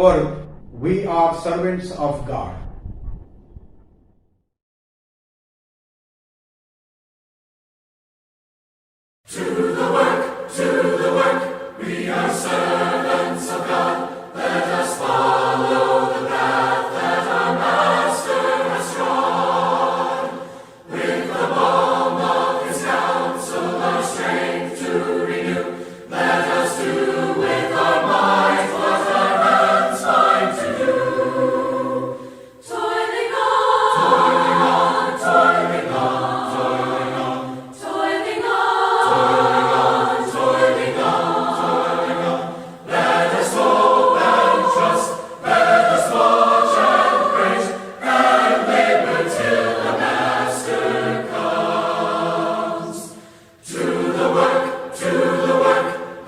work, we are servants of God. To the work, we are servants of God. Let us follow the path that our Master has trod. With the balm of His counsel, our strength to renew. Let us do with our might what our hands find to do. Toiling on, toiling on, toiling on, toiling on, toiling on. Let us hope and trust, let us watch and praise, and labor till the Master comes. To the work,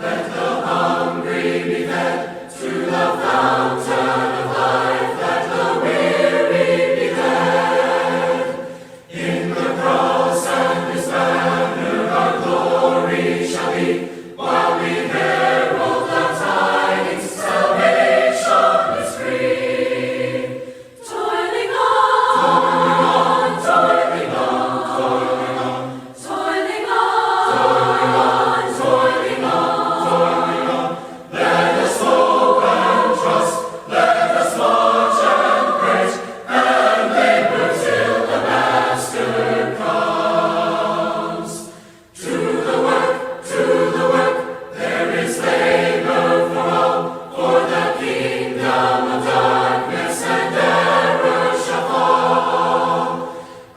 let the hungry be fed, to the fountain of life, let the weary be led. In the cross and His banner our glory shall be, while we herald the tidings, salvation is free. Toiling on, toiling on, toiling on, toiling on, toiling on, toiling on. Let us hope and trust, let us march and praise, and labor till the Master comes. To the work, there is labor for all, for the kingdom of darkness and error shall fall,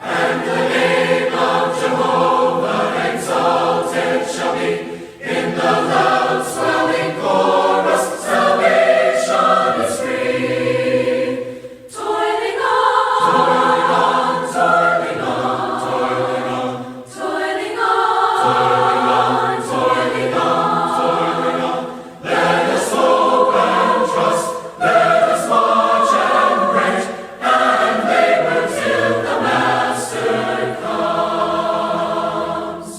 and the name of Jehovah exalted shall be. In the loud swelling chorus, salvation is free. Toiling on, toiling on, toiling on, toiling on, toiling on, toiling on. Let us hope and trust, let us march and praise, and labor till the Master comes.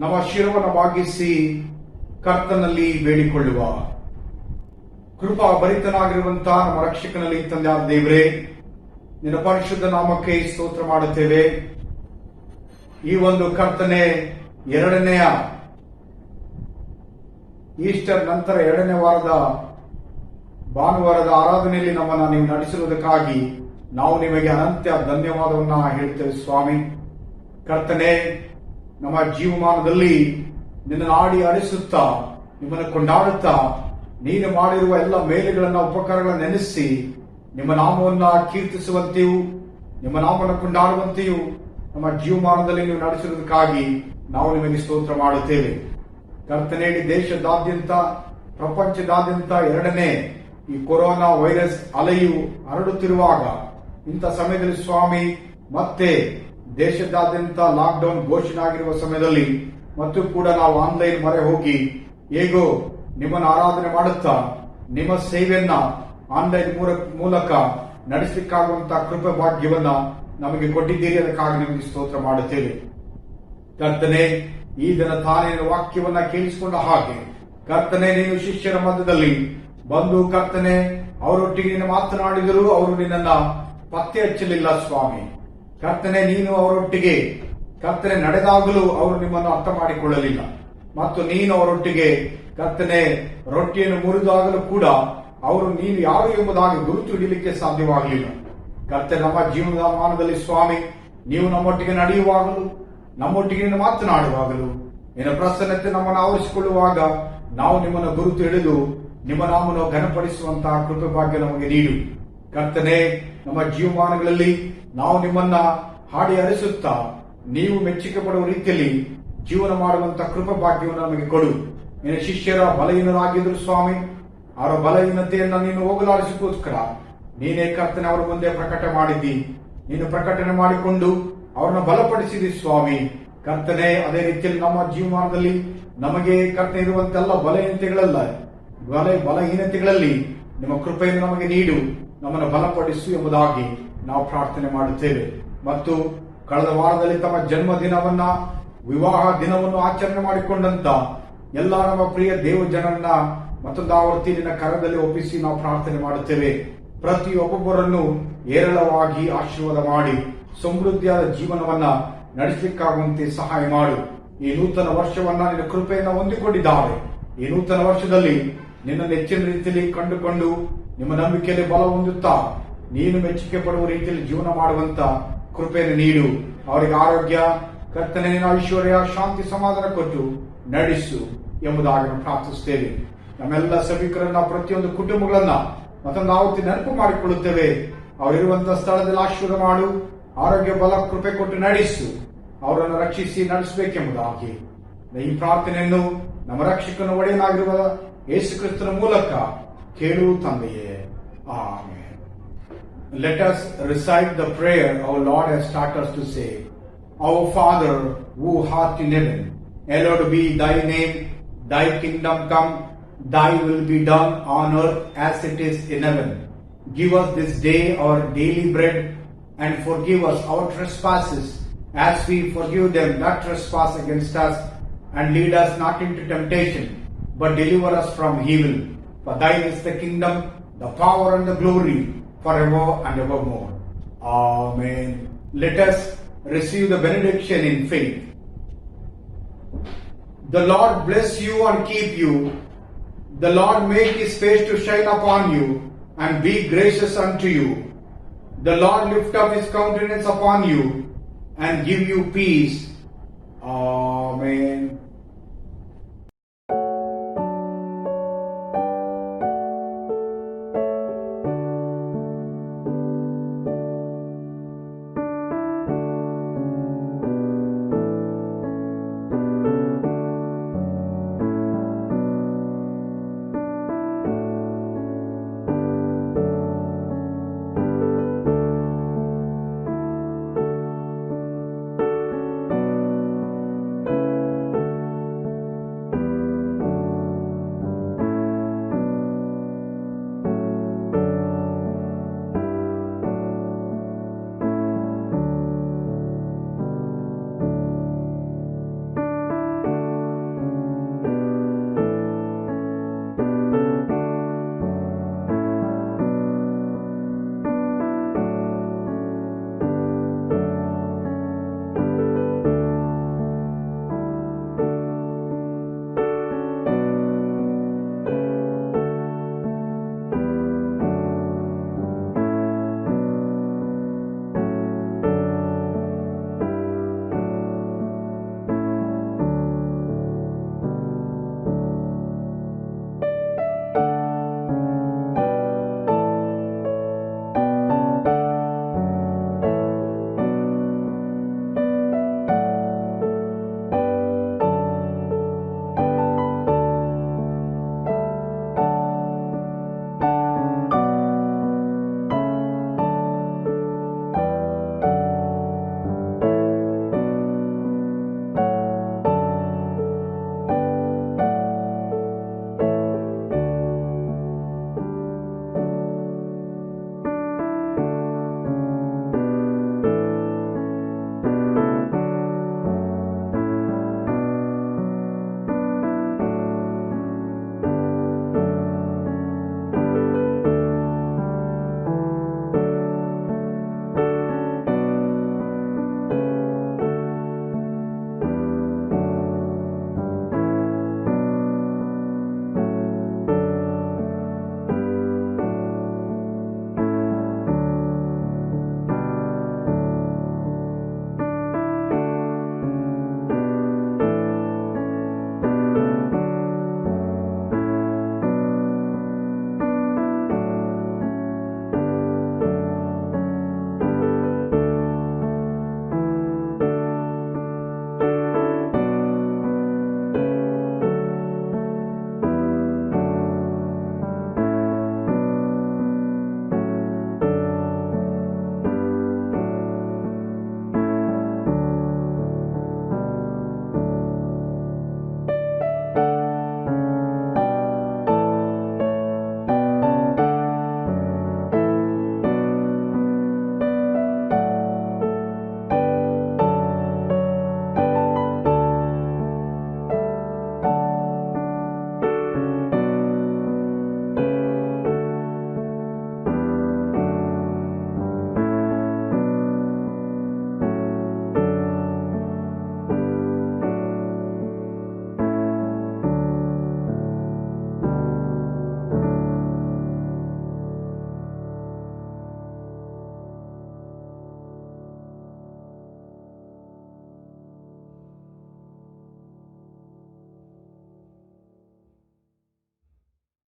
ನಮ್ಮ ಶಿರವನ್ನು ಬಾಗಿಸಿ ಕರ್ತನಲ್ಲಿ ಬೇಡಿಕೊಳ್ಳುವ ಕೃಪಾ ಭರಿತನಾಗಿರುವಂತಹ ನಮ್ಮ ರಕ್ಷಕನಲ್ಲಿ ತಂದೆಯಾದ ದೇವರೇ, ನಿನ್ನ ಪರಿಶುದ್ಧ ನಾಮಕ್ಕೆ ಸ್ತೋತ್ರ ಮಾಡುತ್ತೇವೆ. ಈ ಒಂದು ಕರ್ತನೆ ಎರಡನೆಯ ಈಸ್ಟರ್ ನಂತರ ಎರಡನೇ ವಾರದ ಭಾನುವಾರದ ಆರಾಧನೆಯಲ್ಲಿ ನಮ್ಮನ್ನು ನೀವು ನಡೆಸಿರುವುದಕ್ಕಾಗಿ ನಾವು ನಿಮಗೆ ಅನಂತ ಧನ್ಯವಾದವನ್ನ ಹೇಳ್ತೇವೆ ಸ್ವಾಮಿ. ಕರ್ತನೆ, ನಮ್ಮ ಜೀವಮಾನದಲ್ಲಿ ನಿನ್ನ ನಾಡಿ ಅನಿಸುತ್ತಾ ನಿಮ್ಮನ್ನು ಕೊಂಡಾಡುತ್ತಾ ನೀನು ಮಾಡಿರುವ ಎಲ್ಲ ಮೇಲುಗಳನ್ನ ಉಪಕಾರಗಳನ್ನು ನೆನೆಸಿ ನಿಮ್ಮ ನಾಮವನ್ನ ಕೀರ್ತಿಸುವಂತೆಯೂ ನಿಮ್ಮ ನಾಮವನ್ನು ಕೊಂಡಾಡುವಂತೆಯೂ ನಮ್ಮ ಜೀವಮಾನದಲ್ಲಿ ನೀವು ನಡೆಸಿರುವುದಕ್ಕಾಗಿ ನಾವು ನಿಮಗೆ ಸ್ತೋತ್ರ ಮಾಡುತ್ತೇವೆ. ಕರ್ತನೆ, ದೇಶದಾದ್ಯಂತ ಪ್ರಪಂಚದಾದ್ಯಂತ ಎರಡನೇ ಈ ಕೊರೋನಾ ವೈರಸ್ ಅಲೆಯು ಹರಡುತ್ತಿರುವಾಗ ಇಂಥ ಸಮಯದಲ್ಲಿ ಸ್ವಾಮಿ ಮತ್ತೆ ದೇಶದಾದ್ಯಂತ ಲಾಕ್ಡೌನ್ ಘೋಷಣೆ ಆಗಿರುವ ಸಮಯದಲ್ಲಿ ಮತ್ತು ಕೂಡ ನಾವು ಆನ್ಲೈನ್ ಮೊರೆ ಹೋಗಿ ಹೇಗೋ ನಿಮ್ಮನ್ನು ಆರಾಧನೆ ಮಾಡುತ್ತಾ ನಿಮ್ಮ ಸೇವೆಯನ್ನ ಆನ್ಲೈನ್ ಮೂಲಕ ನಡೆಸಲಿಕ್ಕಾಗುವಂತಹ ಕೃಪೆ ಭಾಗ್ಯವನ್ನ ನಮಗೆ ಕೊಟ್ಟಿದ್ದೀರಿ. ಅದಕ್ಕಾಗಿ ನಿಮಗೆ ಸ್ತೋತ್ರ ಮಾಡುತ್ತೇವೆ. ಕರ್ತನೆ, ಈ ದಿನ ತಾನೇ ವಾಕ್ಯವನ್ನ ಕೇಳಿಸಿಕೊಂಡ ಹಾಗೆ ಕರ್ತನೆ, ನೀನು ಶಿಷ್ಯರ ಮಧ್ಯದಲ್ಲಿ ಬಂದು ಕರ್ತನೆ ಅವರೊಟ್ಟಿಗೆ ನೀನು ಮಾತನಾಡಿದರೂ ಅವರು ನಿನ್ನನ್ನ ಪತ್ತೆ ಹಚ್ಚಲಿಲ್ಲ ಸ್ವಾಮಿ. ಕರ್ತನೆ, ನೀನು ಅವರೊಟ್ಟಿಗೆ ಕರ್ತನೆ ನಡೆದಾಗಲೂ ಅವರು ನಿಮ್ಮನ್ನು ಅರ್ಥ ಮಾಡಿಕೊಳ್ಳಲಿಲ್ಲ ಮತ್ತು ನೀನು ಅವರೊಟ್ಟಿಗೆ ಕರ್ತನೆ ರೊಟ್ಟಿಯನ್ನು ಮುರಿದಾಗಲೂ ಕೂಡ ಅವರು ನೀನು ಯಾರು ಎಂಬುದಾಗಿ ಗುರುತು ಹಿಡಿಯಲಿಕ್ಕೆ ಸಾಧ್ಯವಾಗಲಿಲ್ಲ. ಕರ್ತನೆ, ನಮ್ಮ ಜೀವನದ ಮಾನದಲ್ಲಿ ಸ್ವಾಮಿ ನೀವು ನಮ್ಮೊಟ್ಟಿಗೆ ನಡೆಯುವಾಗಲೂ ನಮ್ಮೊಟ್ಟಿಗೆ ನೀನು ಮಾತನಾಡುವಾಗಲೂ ನಿನ್ನ ಪ್ರಸನ್ನತೆ ನಮ್ಮನ್ನು ಆವರಿಸಿಕೊಳ್ಳುವಾಗ ನಾವು ನಿಮ್ಮನ್ನು ಗುರುತು ಹಿಡಿದು ನಿಮ್ಮ ನಾಮವನ್ನು ಘನಪಡಿಸುವಂತಹ ಕೃಪೆ ಭಾಗ್ಯ ನಮಗೆ ನೀಡು. ಕರ್ತನೆ, ನಮ್ಮ ಜೀವಮಾನಗಳಲ್ಲಿ ನಾವು ನಿಮ್ಮನ್ನ ಹಾಡಿ ಹರಿಸುತ್ತಾ ನೀವು ಮೆಚ್ಚುಗೆ ಪಡುವ ರೀತಿಯಲ್ಲಿ ಜೀವನ ಮಾಡುವಂತಹ ಕೃಪೆ ಭಾಗ್ಯವನ್ನು ನಮಗೆ ಕೊಡು. ನಿನ್ನ ಶಿಷ್ಯರ ಬಲಹೀನರಾಗಿದ್ರು ಸ್ವಾಮಿ, ಅವರ ಬಲಹೀನತೆಯನ್ನ ನೀನು ಹೋಗಲಾಡಿಸೋಸ್ಕರ ನೀನೇ ಕರ್ತನೆ ಅವರ ಮುಂದೆ ಪ್ರಕಟ ಮಾಡಿದ್ದಿ. ನೀನು ಪ್ರಕಟಣೆ ಮಾಡಿಕೊಂಡು ಅವರನ್ನು ಬಲಪಡಿಸಿದಿ ಸ್ವಾಮಿ. ಕರ್ತನೆ, ಅದೇ ರೀತಿಯಲ್ಲಿ ನಮ್ಮ ಜೀವಮಾನದಲ್ಲಿ ನಮಗೆ ಕರ್ತನೆ ಇರುವಂತೆಲ್ಲ ಬಲಹೀನತೆಗಳಲ್ಲಿ ನಿಮ್ಮ ಕೃಪೆಯನ್ನು ನಮಗೆ ನೀಡು, ನಮ್ಮನ್ನು ಬಲಪಡಿಸು ಎಂಬುದಾಗಿ ನಾವು ಪ್ರಾರ್ಥನೆ ಮಾಡುತ್ತೇವೆ. ಮತ್ತು ಕಳೆದ ವಾರದಲ್ಲಿ ತಮ್ಮ ಜನ್ಮದಿನವನ್ನ, ವಿವಾಹ ದಿನವನ್ನು ಆಚರಣೆ ಮಾಡಿಕೊಂಡಂತ ಎಲ್ಲ ನಮ್ಮ ಪ್ರಿಯ ದೇವ ಜನರನ್ನ ಮತ್ತೊಂದು ಆವರ್ತಿ ನಿನ್ನ ಕರದಲ್ಲಿ ಒಪ್ಪಿಸಿ ನಾವು ಪ್ರಾರ್ಥನೆ ಮಾಡುತ್ತೇವೆ. ಪ್ರತಿಯೊಬ್ಬೊಬ್ಬರನ್ನು ಏರಳವಾಗಿ ಆಶೀರ್ವಾದ ಮಾಡಿ ಸಮೃದ್ಧಿಯಾದ ಜೀವನವನ್ನ ನಡೆಸಲಿಕ್ಕಾಗುವಂತೆ ಸಹಾಯ ಮಾಡು. ಈ ನೂತನ ವರ್ಷವನ್ನ ನಿನ್ನ ಕೃಪೆಯನ್ನ ಹೊಂದಿಕೊಂಡಿದ್ದಾರೆ. ಈ ನೂತನ ವರ್ಷದಲ್ಲಿ ನಿನ್ನನ್ನು ಹೆಚ್ಚಿನ ರೀತಿಯಲ್ಲಿ ಕಂಡುಕೊಂಡು ನಿಮ್ಮ ನಂಬಿಕೆಯಲ್ಲಿ ಬಲ ಹೊಂದುತ್ತಾ ನೀನು ಮೆಚ್ಚುಗೆ ಪಡುವ ರೀತಿಯಲ್ಲಿ ಜೀವನ ಮಾಡುವಂತ ಕೃಪೆಯನ್ನು ನೀಡು. ಅವರಿಗೆ ಆರೋಗ್ಯ, ಕರ್ತನೆ ನಿನ್ನ ಐಶ್ವರ್ಯ, ಶಾಂತಿ, ಸಮಾಧಾನ ಕೊಟ್ಟು ನಡೆಸು ಎಂಬುದಾಗಿ ನಾವು ಪ್ರಾರ್ಥಿಸುತ್ತೇವೆ. ನಮ್ಮೆಲ್ಲ ಸಭಿಕರನ್ನ, ಪ್ರತಿಯೊಂದು ಕುಟುಂಬಗಳನ್ನ ಮತ್ತೊಂದು ಆವತ್ತಿ ನೆನಪು ಮಾಡಿಕೊಳ್ಳುತ್ತೇವೆ. ಅವರಿರುವಂತಹ ಸ್ಥಳದಲ್ಲಿ ಆಶೀರ್ವಾದ ಮಾಡು, ಆರೋಗ್ಯ, ಬಲ, ಕೃಪೆ ಕೊಟ್ಟು ನಡೆಸು, ಅವರನ್ನು ರಕ್ಷಿಸಿ ನಡೆಸಬೇಕೆಂಬುದಾಗಿ ಈ ಪ್ರಾರ್ಥನೆಯನ್ನು ನಮ್ಮ ರಕ್ಷಕನ ಒಡೆಯನಾಗಿರುವ ಯೇಸು ಕ್ರಿಸ್ತನ ಮೂಲಕ ಕೇಳು ತಂದೆಯೇ. Amen. Let us recite the prayer our Lord has taught us to say. Our Father, who art in heaven, hallowed be thy name. Thy kingdom come, thy will be done on earth as it is in heaven. Give us this day our daily bread, and forgive us our trespasses, as we forgive them that trespass against us. And lead us not into temptation, but deliver us from evil. For thine is the kingdom, the power and the glory, forever and evermore. Amen. Let us receive the benediction in faith. The Lord bless you and keep you. The Lord make his face to shine upon you and be gracious unto you. The Lord lift up his countenance upon you and give you peace. Amen.